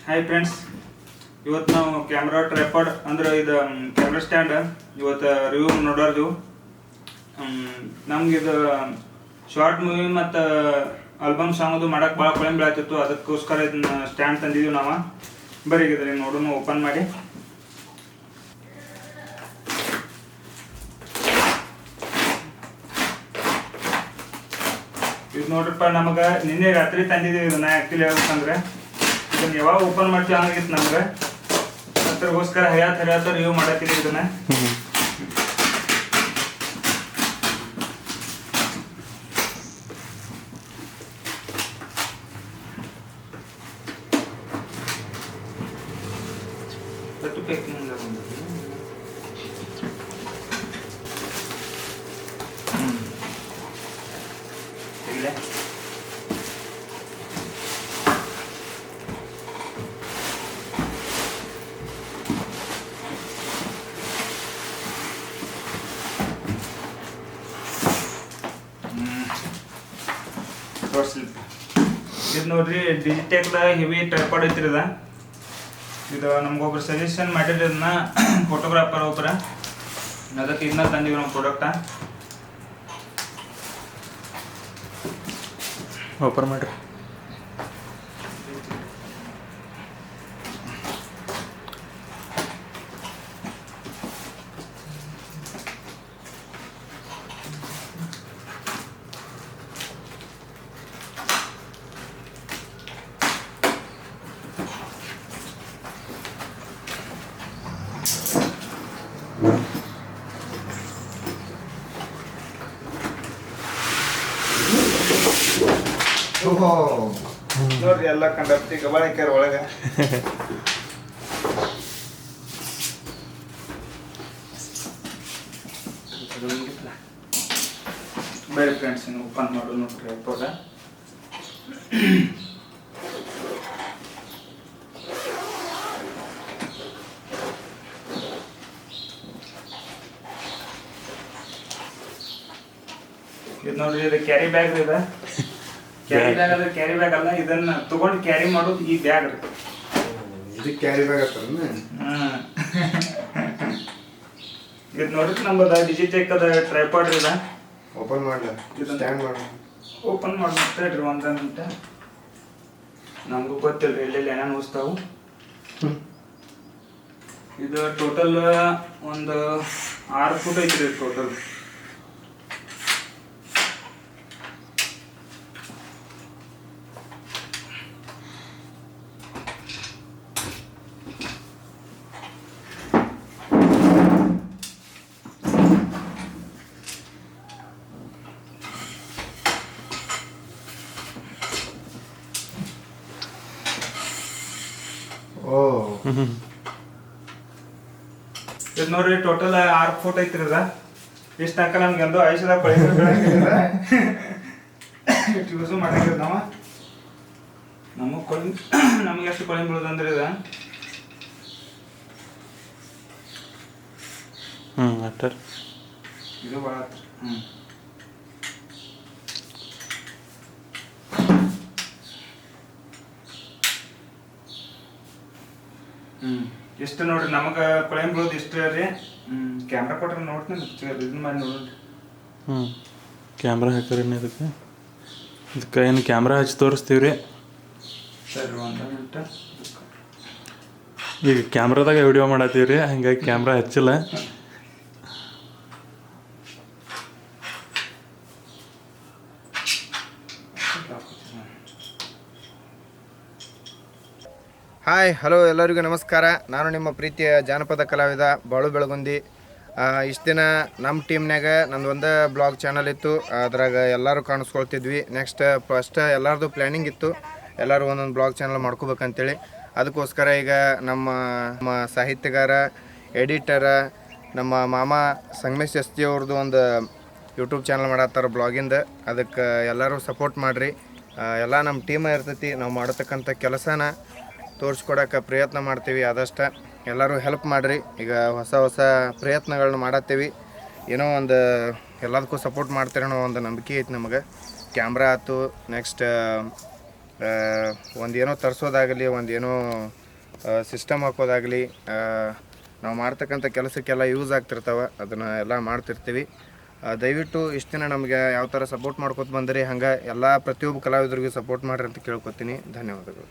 Hi friends, ಇವತ್ತು ನಾವು camera tripod ಅಂದ್ರೆ ಇದು ಕ್ಯಾಮ್ರಾ ಸ್ಟ್ಯಾಂಡ್ ಇವತ್ತು ರಿವ್ಯೂ ನೋಡೋದು. ನಮ್ಗೆ ಇದು ಶಾರ್ಟ್ ಮೂವಿ ಮತ್ತು ಆಲ್ಬಮ್ ಸಾಂಗದು ಮಾಡಕ್ಕೆ ಭಾಳ ಪ್ರೊಬ್ಲಮ್ ಬೀಳತ್ತಿತ್ತು. ಅದಕ್ಕೋಸ್ಕರ ಇದನ್ನ ಸ್ಟ್ಯಾಂಡ್ ತಂದಿದ್ದೀವಿ ನಾವು. ಬರೀ ಇದ್ರಿ ನೋಡೋಣ, ಓಪನ್ ಮಾಡಿ. ಇದು ನೋಡ್ರಪ್ಪ, ನಮಗೆ ನಿನ್ನೆ ರಾತ್ರಿ ತಂದಿದ್ದೀವಿ ಇದನ್ನ. ಆ್ಯಕ್ಚುಲಿ ಹೇಳ್ಬೇಕಂದ್ರೆ ಇದನ್ನ ಯಾವಾಗ ಓಪನ್ ಮಾಡ್ತೀವಿ ಹಂಗಿತ್ತು ನಮ್ಗೆ. ಅದಕ್ಕೋಸ್ಕರ ಹರಿಯಾತ ರಿವ್ಯೂ ಮಾಡತ್ತೀವಿ ಇದನ್ನ. ಇದು ನೋಡ್ರಿ, ಡಿಜಿಟೆಕ್ ಹೆವಿ ಟ್ರೈಪಾಡ್ ಐತ್ರಿ. ಇದು ನಮ್ಗೊಬ್ರು ಸಜೆಷನ್ ಮಾಡಿರಿ, ಇದನ್ನ ಫೋಟೋಗ್ರಾಫರ್ ಒಬ್ಬರ. ಅದಕ್ಕೆ ಇದನ್ನ ತಂದಿವಿ ನಮ್ಮ ಪ್ರಾಡಕ್ಟ. ಓಪನ್ ಮಾಡ್ರಿ. ನೋಡ್ರಿ, ಎಲ್ಲ ಕಂಡಪ್ತಿ ಗಬಾಣಿಕ್ಯಾರ ಒಳಗ. ಬೇರೆ ಫ್ರೆಂಡ್ಸ್ ಓಪನ್ ಮಾಡು ನೋಡ್ರಿ. ಅಪ್ಪಗ ಇದು ನೋಡ್ರಿ, ಇದು ಕ್ಯಾರಿ ಬ್ಯಾಗ್ ಇದೆ. ಕ್ಯಾರಿ ಬ್ಯಾಗ್ ಅಂದ್ರೆ ಕ್ಯಾರಿ ಬ್ಯಾಗ್ ಅಲ್ಲ, ಇದನ್ನ ತಗೊಂಡು ಕ್ಯಾರಿ ಮಾಡೋದು ಈ ಬ್ಯಾಗ್ ರೀ. ಇದು ಕ್ಯಾರಿ ಬ್ಯಾಗ್ ಆಗ್ತದ. ಇದು ನೋಡ್ರಿ, ನಮ್ಮದ ಡಿಜಿಟೆಕ್ ಅದ ಟ್ರೈಪಾಡ್ ಇದೆ. ಓಪನ್ ಮಾಡ್ಲ, ಸ್ಟ್ಯಾಂಡ್ ಮಾಡ. ಓಪನ್ ಮಾಡಿ ಮಾಡ್ತಾಯಿದ್ರಿ ಒಂದ ಮಿನಿಟ್. ನಮಗೂ ಗೊತ್ತಿಲ್ಲ ಎಲ್ಲೆಲ್ಲಿ ಏನೇನು ಉಸ್ತಾವು. ಇದು ಟೋಟಲ್ ಒಂದು 6 ಫೂಟ್ ಐತ್ರಿ ಟೋಟಲ್. ಇದು ನೋಡ್ರಿ, ಟೋಟಲ್ 6 ಫೂಟ್ ಐತ್ರಿ. ಇಷ್ಟ ತನಕ ನಮ್ಗೆ ಎಂದೋ ಆಯುಷ್ಯದಾಗ ಯೂಸು ಮಾಡಂಗಿಲ್ಲ ನಾವು. ನಮಗೆ ಎಷ್ಟು ಕೊಳಿ ಬೀಳೋದಂದ್ರೆ ಇದು ಭಾಳ ಹತ್ರ. ಇಷ್ಟು ನೋಡ್ರಿ, ನಮಗೆ ಕೊಳೆ ಬೀಳೋದು ಇಷ್ಟ ರೀ. ಕ್ಯಾಮ್ರಾ ಕೊಟ್ರೆ ನೋಡ್ತೀನಿ, ಇದನ್ನ ಮಾಡಿ ನೋಡ್ರಿ. ಕ್ಯಾಮ್ರಾ ಹಾಕ್ರಿ ಇದಕ್ಕೆ ಏನು ಕ್ಯಾಮ್ರಾ ಹಚ್ಚಿ ತೋರಿಸ್ತೀವಿ ರೀ. ಸರಿ, ಒಂದು ಮಿನಿಟ್. ಈಗ ಕ್ಯಾಮ್ರಾದಾಗ ವಿಡಿಯೋ ಮಾಡತ್ತೀವಿ ರೀ, ಹಂಗಾಗಿ ಕ್ಯಾಮ್ರಾ ಹಚ್ಚಿಲ್ಲ. ಹಾಯ್, ಹಲೋ, ಎಲ್ಲರಿಗೂ ನಮಸ್ಕಾರ. ನಾನು ನಿಮ್ಮ ಪ್ರೀತಿಯ ಜಾನಪದ ಕಲಾವಿದ ಬಾಳು ಬೆಳಗುಂದಿ. ಇಷ್ಟು ದಿನ ನಮ್ಮ ಟೀಮ್ನಾಗ ನಂದು ಒಂದು ಬ್ಲಾಗ್ ಚಾನಲ್ ಇತ್ತು. ಅದ್ರಾಗ ಎಲ್ಲರೂ ಕಾಣಿಸ್ಕೊಳ್ತಿದ್ವಿ. ಫಸ್ಟ್ ಎಲ್ಲರದು ಪ್ಲ್ಯಾನಿಂಗ್ ಇತ್ತು, ಎಲ್ಲರೂ ಒಂದೊಂದು ಬ್ಲಾಗ್ ಚಾನಲ್ ಮಾಡ್ಕೋಬೇಕಂತೇಳಿ. ಅದಕ್ಕೋಸ್ಕರ ಈಗ ನಮ್ಮ ಸಾಹಿತ್ಯಗಾರ, ಎಡಿಟರ, ನಮ್ಮ ಮಾಮ ಸಂಗಮೇಶ್ ಎಸ್ತಿ ಅವ್ರದ್ದು ಒಂದು ಯೂಟ್ಯೂಬ್ ಚಾನಲ್ ಮಾಡತ್ತಾರ ಬ್ಲಾಗಿಂದ. ಅದಕ್ಕೆ ಎಲ್ಲರೂ ಸಪೋರ್ಟ್ ಮಾಡಿರಿ. ಎಲ್ಲ ನಮ್ಮ ಟೀಮ ಇರ್ತೈತಿ. ನಾವು ಮಾಡತಕ್ಕಂಥ ಕೆಲಸನ ತೋರಿಸ್ಕೊಡೋಕೆ ಪ್ರಯತ್ನ ಮಾಡ್ತೀವಿ. ಆದಷ್ಟು ಎಲ್ಲರೂ ಹೆಲ್ಪ್ ಮಾಡಿರಿ. ಈಗ ಹೊಸ ಪ್ರಯತ್ನಗಳನ್ನ ಮಾಡತ್ತೀವಿ. ಏನೋ ಒಂದು ಎಲ್ಲದಕ್ಕೂ ಸಪೋರ್ಟ್ ಮಾಡ್ತೀರ ಅನ್ನೋ ಒಂದು ನಂಬಿಕೆ ಐತಿ ನಮಗೆ. ಕ್ಯಾಮ್ರಾ ಆಯ್ತು, ನೆಕ್ಸ್ಟ್ ಒಂದೇನೋ ತರಿಸೋದಾಗಲಿ ಒಂದೇನೋ ಸಿಸ್ಟಮ್ ಹಾಕೋದಾಗಲಿ ನಾವು ಮಾಡ್ತಕ್ಕಂಥ ಕೆಲಸಕ್ಕೆಲ್ಲ ಯೂಸ್ ಆಗ್ತಿರ್ತಾವೆ, ಅದನ್ನು ಎಲ್ಲ ಮಾಡ್ತಿರ್ತೀವಿ. ದಯವಿಟ್ಟು ಇಷ್ಟು ದಿನ ನಮಗೆ ಯಾವ ಥರ ಸಪೋರ್ಟ್ ಮಾಡ್ಕೊತ ಬಂದ್ರಿ ಹಂಗೆ ಎಲ್ಲ ಪ್ರತಿಯೊಬ್ಬ ಕಲಾವಿದರಿಗೂ ಸಪೋರ್ಟ್ ಮಾಡಿರಿ ಅಂತ ಕೇಳ್ಕೊತೀನಿ. ಧನ್ಯವಾದಗಳು.